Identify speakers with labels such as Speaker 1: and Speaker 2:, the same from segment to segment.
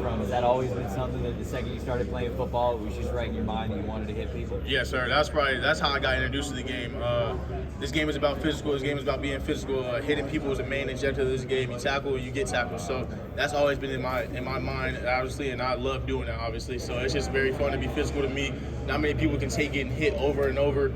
Speaker 1: from? Has that always been something that the second you started playing football, it was just right in your mind that you wanted to hit people?
Speaker 2: Yes, sir. That's how I got introduced to the game. This game is about physical. This game is about being physical. Hitting people is the main objective of this game. You tackle, you get tackled. So that's always been in my mind, obviously, and I love doing that, obviously. So it's just very fun to be physical to me. Not many people can take getting hit over and over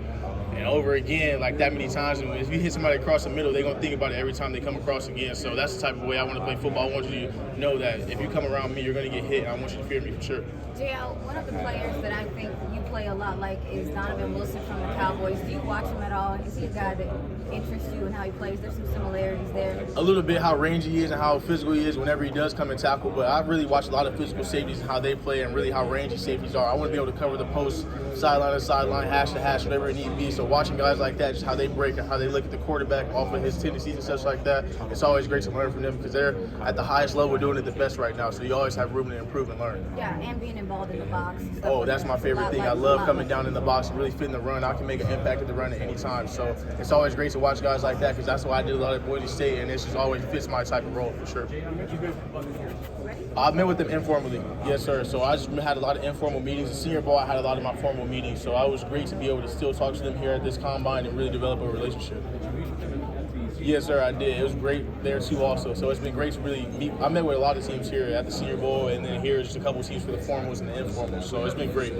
Speaker 2: and over again like that many times. And if you hit somebody across the middle, they're going to think about it every time they come across again. So that's the type of way I want to play football. I want you to know that if you come around me, you're going to get hit. And I want you to fear me for sure.
Speaker 3: JL, one of the players that I think you play a lot like is Donovan Wilson from the Cowboys. Do you watch him at all? Is he a guy that interests you in how he plays? There's some similarities there.
Speaker 2: A little bit how rangy he is and how physical he is whenever he does come and tackle, but I really watch a lot of physical safeties and how they play and really how rangy safeties are. I want to be able to cover the post, sideline to sideline, hash to hash, whatever it need to be. So watching guys like that, just how they break and how they look at the quarterback off of his tendencies and such like that, it's always great to learn from them because they're at the highest level doing it the best right now. So you always have room to improve and learn.
Speaker 3: Yeah, and being involved in the box.
Speaker 2: Oh, that's my favorite thing. I love coming down in the box and really fitting the run. I can make an impact at the run at any time. So it's always great to watch guys like that because that's what I did a lot at Boise State, and it just always fits my type of role for sure. I met with them informally, yes, sir. So I just had a lot of informal meetings. The Senior Bowl, I had a lot of my formal meetings. So it was great to be able to still talk to them here at this combine and really develop a relationship. Yes, sir, I did. It was great there too also. So it's been great to really meet. I met with a lot of teams here at the Senior Bowl and then here just a couple of teams for the formals and the informals. So it's been great.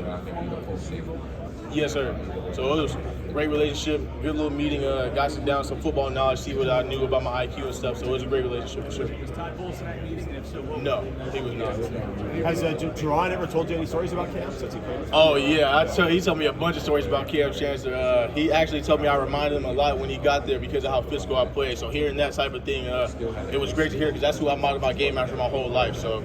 Speaker 2: Yes, sir. So it was a great relationship, good little meeting. Got some down some football knowledge, see what I knew about my IQ and stuff. So it was a great relationship for sure.
Speaker 4: Was Todd Bowles in that meeting? And if so, what?
Speaker 2: No, he was not.
Speaker 5: Has Jerron ever told you any stories about camp since he played?
Speaker 2: Oh yeah, he told me a bunch of stories about Cam Chancellor. He actually told me I reminded him a lot when he got there because of how physical I played. So hearing that type of thing, it was great to hear because that's who I modeled my game after my whole life. So.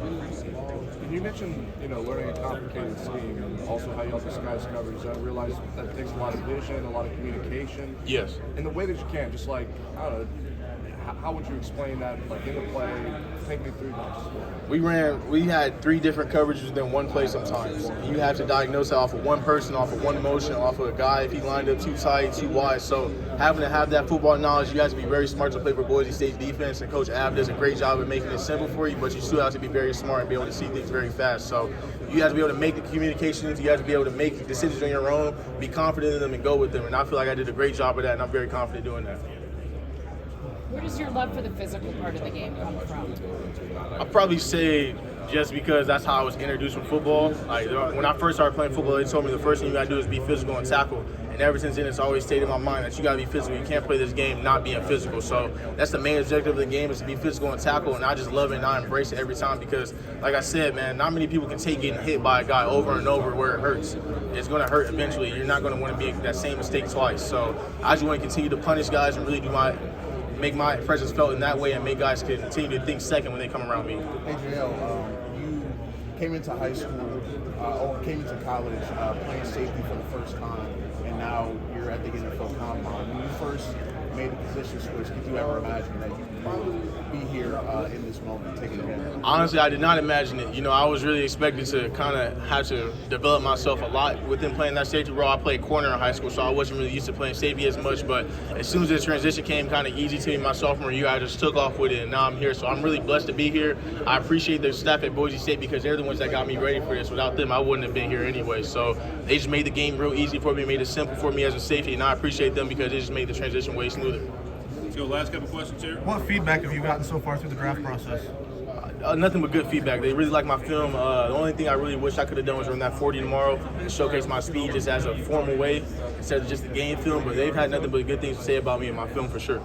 Speaker 6: You mentioned, learning a complicated scheme and also how you all disguise coverage. I realize that takes a lot of vision, a lot of communication.
Speaker 2: Yes.
Speaker 6: In the way that you can, just like, I don't know, how would you explain that, like in the play? Take me through that.
Speaker 2: We had 3 different coverages within one play sometimes. You have to diagnose it off of one person, off of one motion, off of a guy if he lined up too tight, too wide. So having to have that football knowledge, you have to be very smart to play for Boise State's defense, and Coach Ab does a great job of making it simple for you, but you still have to be very smart and be able to see things very fast. So you have to be able to make the communications, you have to be able to make decisions on your own, be confident in them and go with them. And I feel like I did a great job of that, and I'm very confident doing that.
Speaker 7: Where does your love for the physical part of the game come from?
Speaker 2: I'd probably say just because that's how I was introduced with football. Like when I first started playing football, they told me the first thing you gotta do is be physical and tackle. And ever since then, it's always stayed in my mind that you gotta be physical. You can't play this game not being physical. So that's the main objective of the game, is to be physical and tackle. And I just love it and I embrace it every time because, like I said, man, not many people can take getting hit by a guy over and over where it hurts. It's gonna hurt eventually. You're not gonna want to make that same mistake twice. So I just want to continue to punish guys and really make my presence felt in that way and make guys continue to think second when they come around me.
Speaker 5: Hey, JL, you came into high school or came into college playing safety for the first time, and now you're at the NFL Combine. When you first made the position switch, did you ever imagine that you could probably be here in this moment, taking advantage?
Speaker 2: Honestly, I did not imagine it. I was really expected to kind of have to develop myself a lot within playing that safety role. I played corner in high school, so I wasn't really used to playing safety as much. But as soon as the transition came kind of easy to me my sophomore year, I just took off with it, and now I'm here. So I'm really blessed to be here. I appreciate the staff at Boise State because they're the ones that got me ready for this. Without them, I wouldn't have been here anyway. So they just made the game real easy for me, made it simple for me as a safety, and I appreciate them because they just made the transition way smoother.
Speaker 4: Let's go. Last couple questions here.
Speaker 8: What feedback have you gotten so far through the draft process?
Speaker 2: Nothing but good feedback. They really like my film. The only thing I really wish I could have done was run that 40 tomorrow and showcase my speed just as a formal way instead of just the game film. But they've had nothing but good things to say about me and my film for sure.